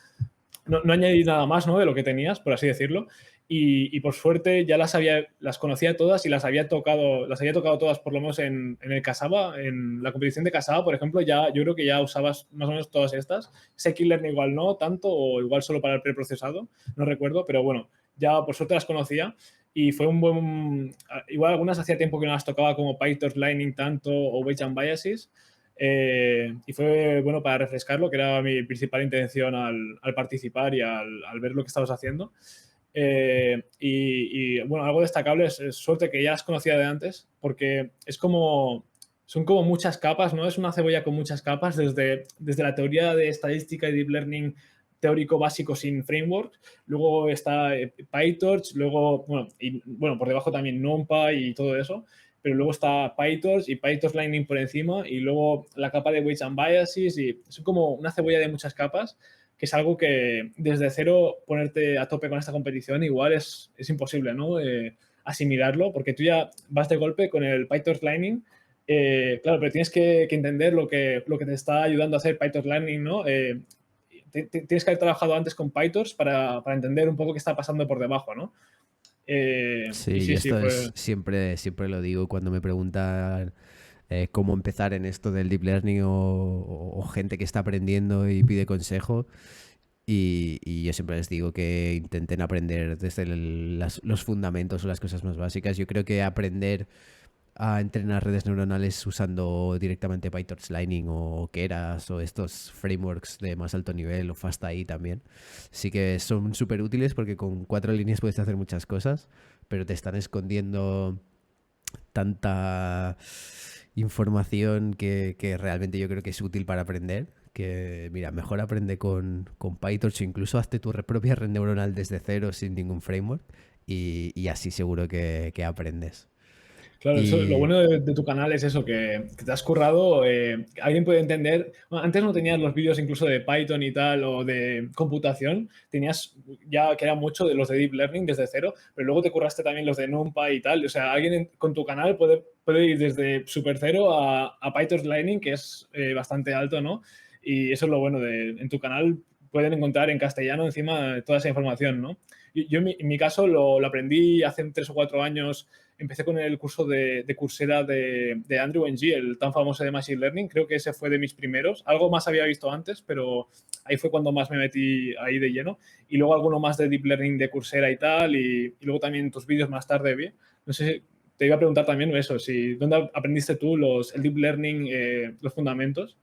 no añadir nada más, ¿no? De lo que tenías, por así decirlo. Y por suerte ya las conocía todas y las había tocado todas, por lo menos en el Casaba, en la competición de Casaba, por ejemplo, yo creo que ya usabas más o menos todas estas. Scikit-learn igual no tanto, o igual solo para el preprocesado, no recuerdo, pero bueno, ya por suerte las conocía y fue un buen... Igual algunas hacía tiempo que no las tocaba, como PyTorch, Lightning tanto, o Weights and Biases, y fue bueno para refrescarlo, que era mi principal intención al participar y al ver lo que estabas haciendo. Bueno, algo destacable es suerte que ya las conocía de antes, porque son como muchas capas, ¿no? Es una cebolla con muchas capas, desde la teoría de estadística y deep learning teórico básico sin framework, luego está PyTorch, luego, bueno, por debajo también NumPy y todo eso. pero luego está PyTorch y PyTorch Lightning por encima, y luego la capa de Weights and Biases, y es como una cebolla de muchas capas, que es algo que desde cero ponerte a tope con esta competición igual es imposible, ¿no? Asimilarlo, porque tú ya vas de golpe con el PyTorch Lightning, claro, pero tienes que entender lo que te está ayudando a hacer PyTorch Lightning, ¿no? Tienes que haber trabajado antes con PyTorch para entender un poco qué está pasando por debajo, ¿no? Y Sí, y sí, sí, esto fue... es siempre, siempre lo digo cuando me preguntan cómo empezar en esto del deep learning o gente que está aprendiendo y pide consejo. Y yo siempre les digo que intenten aprender desde los fundamentos o las cosas más básicas. Yo creo que aprender a entrenar redes neuronales usando directamente PyTorch Lightning o Keras o estos frameworks de más alto nivel o FastAI también, sí que son súper útiles porque con 4 líneas puedes hacer muchas cosas, pero te están escondiendo tanta información que realmente yo creo que es útil para aprender. Que mira, mejor aprende con PyTorch o incluso hazte tu propia red neuronal desde cero sin ningún framework y así seguro que aprendes. Claro, eso, lo Y bueno de tu canal es eso, que te has currado, alguien puede entender, bueno, antes no tenías los vídeos incluso de Python y tal, o de computación, tenías ya que era mucho de los de Deep Learning desde cero, pero luego te curraste también los de NumPy y tal, o sea, alguien con tu canal puede ir desde super cero a PyTorch Lightning, que es bastante alto, ¿no? Y eso es lo bueno en tu canal pueden encontrar en castellano encima toda esa información, ¿no? Yo en mi caso lo aprendí hace 3 o 4 años. Empecé con el curso de Coursera de Andrew Ng, el tan famoso de Machine Learning. Creo que ese fue de mis primeros. Algo más había visto antes, pero ahí fue cuando más me metí ahí de lleno. Y luego alguno más de Deep Learning de Coursera y tal. Y luego también tus vídeos más tarde vi. No sé, te iba a preguntar también eso, si ¿dónde aprendiste tú el Deep Learning, los fundamentos?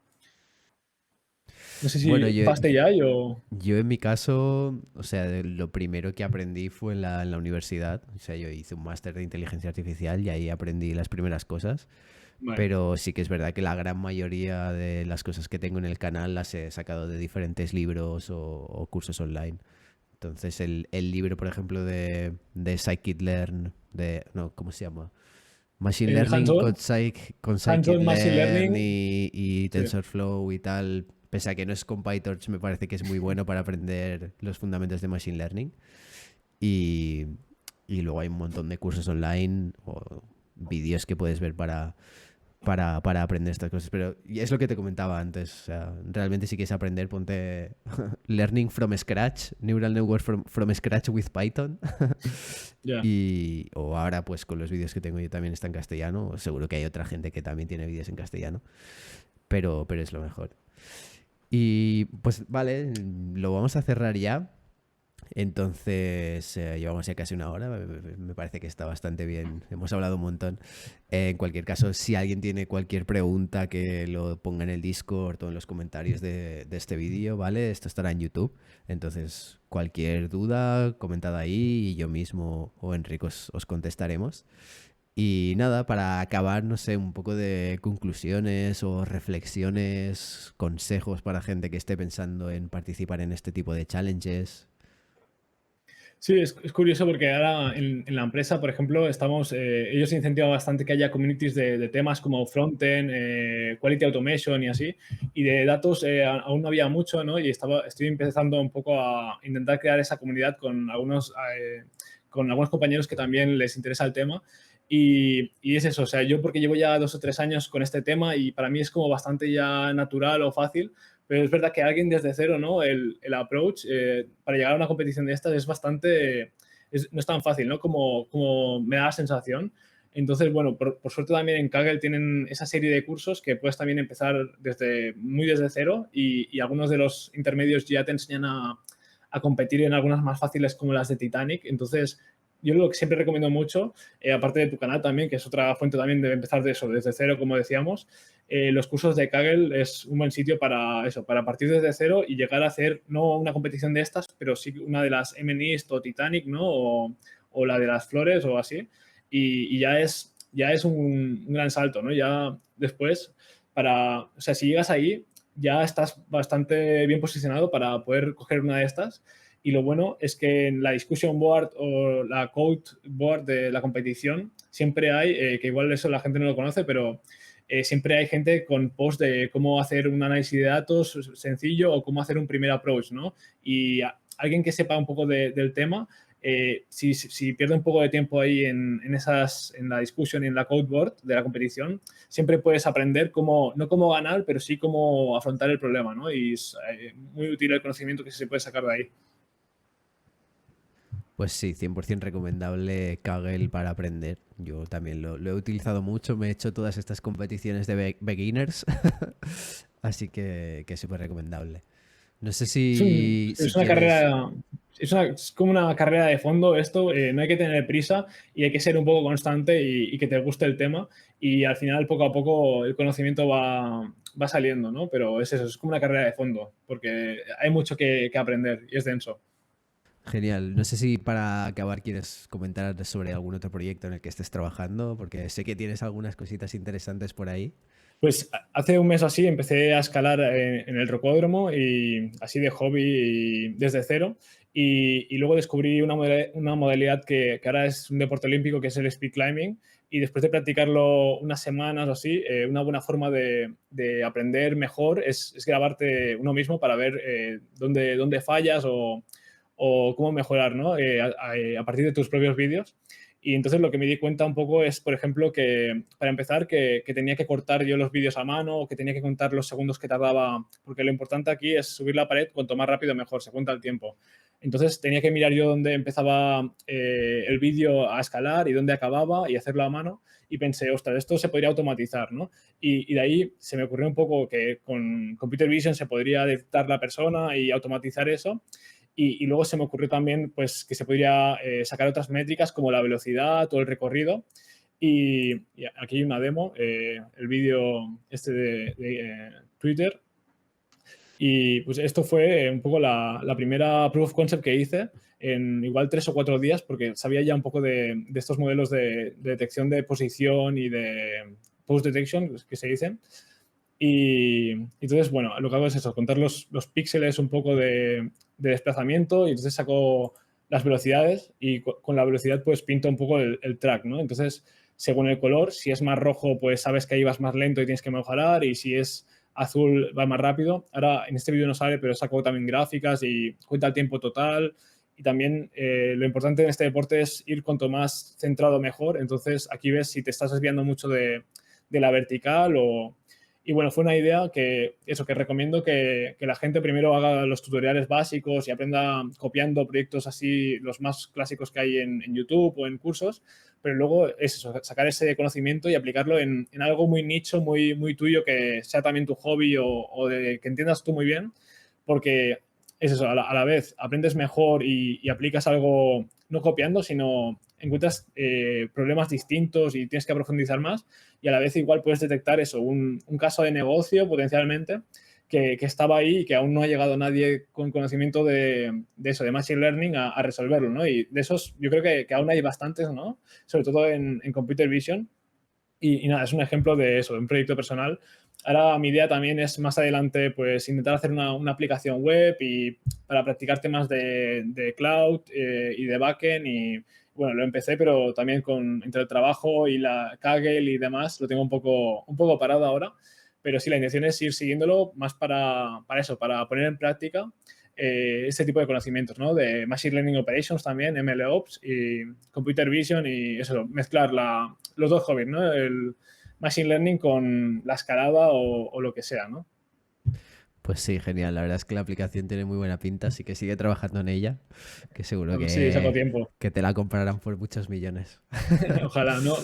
No sé bueno, si FastAI o... yo en mi caso, o sea, lo primero que aprendí fue en la universidad. O sea, yo hice un máster de inteligencia artificial y ahí aprendí las primeras cosas. Vale. Pero sí que es verdad que la gran mayoría de las cosas que tengo en el canal las he sacado de diferentes libros o cursos online. Entonces, el libro, por ejemplo, de Scikit-learn, no, ¿cómo se llama? Machine El Learning hands-on, con hands-on Machine Scikit-learn Learning. y Sí. TensorFlow y tal, pese a que no es con PyTorch, me parece que es muy bueno para aprender los fundamentos de Machine Learning. Y, y luego hay un montón de cursos online o vídeos que puedes ver para aprender estas cosas. Pero y es lo que te comentaba antes. O sea, realmente si quieres aprender, ponte Learning from Scratch, Neural Network from Scratch with Python. Ya. O ahora, pues con los vídeos que tengo yo también está en castellano. Seguro que hay otra gente que también tiene vídeos en castellano. Pero es lo mejor. Y pues vale, lo vamos a cerrar ya. Entonces, llevamos ya casi una hora, me parece que está bastante bien, hemos hablado un montón. En cualquier caso, si alguien tiene cualquier pregunta, que lo ponga en el Discord o en los comentarios de este vídeo, ¿vale? Esto estará en YouTube, entonces cualquier duda, comentad ahí y yo mismo o Enrique os contestaremos. Y nada, para acabar, no sé, un poco de conclusiones o reflexiones, consejos para gente que esté pensando en participar en este tipo de challenges. Sí, es curioso porque ahora en la empresa, por ejemplo, ellos incentivan bastante que haya communities de temas como frontend, quality automation y así, y de datos aún no había mucho, ¿no? Y estoy empezando un poco a intentar crear esa comunidad con algunos compañeros que también les interesa el tema. Y es eso, o sea, yo porque llevo ya 2 o 3 años con este tema y para mí es como bastante ya natural o fácil, pero es verdad que alguien desde cero, ¿no? El approach para llegar a una competición de estas es bastante, no es tan fácil, ¿no? Como me da la sensación. Entonces, bueno, por suerte también en Kaggle tienen esa serie de cursos que puedes también empezar muy desde cero y algunos de los intermedios ya te enseñan a competir en algunas más fáciles como las de Titanic. Entonces, yo lo que siempre recomiendo mucho, aparte de tu canal también, que es otra fuente también de empezar de eso, desde cero, como decíamos, los cursos de Kaggle es un buen sitio para eso, para partir desde cero y llegar a hacer no una competición de estas, pero sí una de las MNIST o Titanic, ¿no? O la de las flores o así. Y ya es un gran salto, ¿no? Ya después, o sea, si llegas ahí, ya estás bastante bien posicionado para poder coger una de estas. y lo bueno es que en la discussion board o la code board de la competición siempre hay, que igual eso la gente no lo conoce, pero siempre hay gente con posts de cómo hacer un análisis de datos sencillo o cómo hacer un primer approach, ¿no? Y alguien que sepa un poco del tema, si pierde un poco de tiempo ahí en la discusión y en la code board de la competición, siempre puedes aprender cómo, no cómo ganar, pero sí cómo afrontar el problema, ¿no? Y es muy útil el conocimiento que se puede sacar de ahí. Pues sí, 100% recomendable Kaggle para aprender. Yo también lo he utilizado mucho, me he hecho todas estas competiciones de beginners, así que súper recomendable. No sé Es, si es una quieres. carrera, es como una carrera de fondo esto, no hay que tener prisa y hay que ser un poco constante y que te guste el tema y al final poco a poco el conocimiento va saliendo, ¿no? Pero es eso, es como una carrera de fondo porque hay mucho que aprender y es denso. Genial. No sé si para acabar quieres comentar sobre algún otro proyecto en el que estés trabajando, porque sé que tienes algunas cositas interesantes por ahí. Pues hace un mes así empecé a escalar en el rocódromo y así de hobby y desde cero. Y luego descubrí una modalidad que ahora es un deporte olímpico, que es el speed climbing. Y después de practicarlo unas semanas o así, una buena forma de aprender mejor es grabarte uno mismo para ver dónde fallas o cómo mejorar, ¿no? A partir de tus propios vídeos. Y entonces lo que me di cuenta un poco es, por ejemplo, que para empezar, que tenía que cortar yo los vídeos a mano o que tenía que contar los segundos que tardaba, porque lo importante aquí es subir la pared, cuanto más rápido mejor, se cuenta el tiempo. Entonces tenía que mirar yo dónde empezaba el vídeo a escalar y dónde acababa y hacerlo a mano. Y pensé, ostras, esto se podría automatizar, ¿no? Y de ahí se me ocurrió un poco que con Computer Vision se podría detectar la persona y automatizar eso. Y luego se me ocurrió también pues, que se podría sacar otras métricas como la velocidad o el recorrido. Y aquí hay una demo, el vídeo este de Twitter. Y pues esto fue un poco la primera proof of concept que hice en igual 3 o 4 días, porque sabía ya un poco de estos modelos de detección de posición y de post detection, que se dicen. Y entonces, bueno, lo que hago es eso, contar los píxeles un poco de desplazamiento y entonces saco las velocidades y con la velocidad pues pinto un poco el track, ¿no? Entonces, según el color, si es más rojo, pues sabes que ahí vas más lento y tienes que mejorar y si es azul va más rápido. Ahora en este vídeo no sale, pero saco también gráficas y cuenta el tiempo total. Y también lo importante en este deporte es ir cuanto más centrado mejor. Entonces aquí ves si te estás desviando mucho de la vertical o, y bueno, fue una idea que recomiendo que la gente primero haga los tutoriales básicos y aprenda copiando proyectos así, los más clásicos que hay en YouTube o en cursos, pero luego es eso, sacar ese conocimiento y aplicarlo en algo muy nicho, muy tuyo, que sea también tu hobby o que entiendas tú muy bien, porque es eso, a la vez aprendes mejor y aplicas algo no copiando, sino encuentras problemas distintos y tienes que profundizar más y a la vez igual puedes detectar eso, un caso de negocio potencialmente que estaba ahí y que aún no ha llegado nadie con conocimiento de eso, de Machine Learning a resolverlo, ¿no? Y de esos yo creo que aún hay bastantes, ¿no? Sobre todo en Computer Vision. Y nada, es un ejemplo de eso, de un proyecto personal. Ahora mi idea también es más adelante pues intentar hacer una aplicación web y para practicar temas de cloud y de backend y bueno, lo empecé, pero también entre el trabajo y la Kaggle y demás, lo tengo un poco parado ahora. Pero sí, la intención es ir siguiéndolo más para eso, para poner en práctica este tipo de conocimientos, ¿no? De Machine Learning Operations también, MLOps y Computer Vision y eso, mezclar los dos hobbies, ¿no? El Machine Learning con la escalada o lo que sea, ¿no? Pues sí, genial. La verdad es que la aplicación tiene muy buena pinta, así que sigue trabajando en ella, que seguro Sí, saco tiempo. que te la comprarán por muchos millones. Ojalá, ¿no?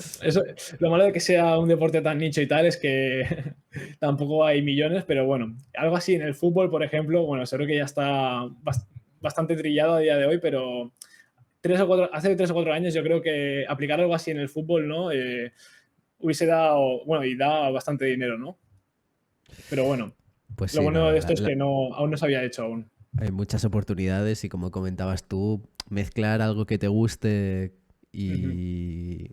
Lo malo de que sea un deporte tan nicho y tal es que tampoco hay millones, pero bueno, algo así en el fútbol, por ejemplo, bueno, seguro que ya está bastante trillado a día de hoy, pero hace 3 o 4 años yo creo que aplicar algo así en el fútbol, ¿no? Hubiese dado, bueno, y da bastante dinero, ¿no? Pero bueno, Pues lo sí, la bueno de verdad. esto es que aún no se había hecho aún. Hay muchas oportunidades y como comentabas tú, mezclar algo que te guste Ujú. y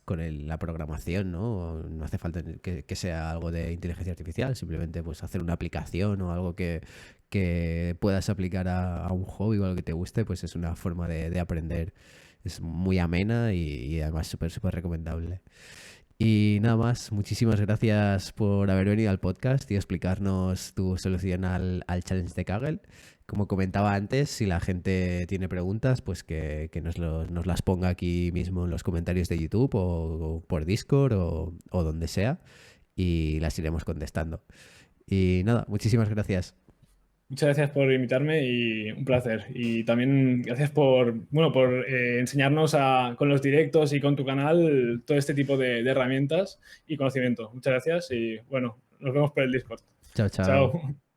con la programación, ¿no? No hace falta que sea algo de inteligencia artificial, simplemente pues hacer una aplicación o algo que puedas aplicar a un hobby o algo que te guste, pues es una forma de aprender. Es muy amena y además súper, súper recomendable. Y nada más, muchísimas gracias por haber venido al podcast y explicarnos tu solución al challenge de Kaggle. Como comentaba antes, si la gente tiene preguntas, pues que nos las ponga aquí mismo en los comentarios de YouTube o por Discord o donde sea y las iremos contestando. Y nada, muchísimas gracias. Muchas gracias por invitarme y un placer. Y también gracias por enseñarnos con los directos y con tu canal todo este tipo de herramientas y conocimiento. Muchas gracias y bueno, nos vemos por el Discord. Chao, chao. Chao.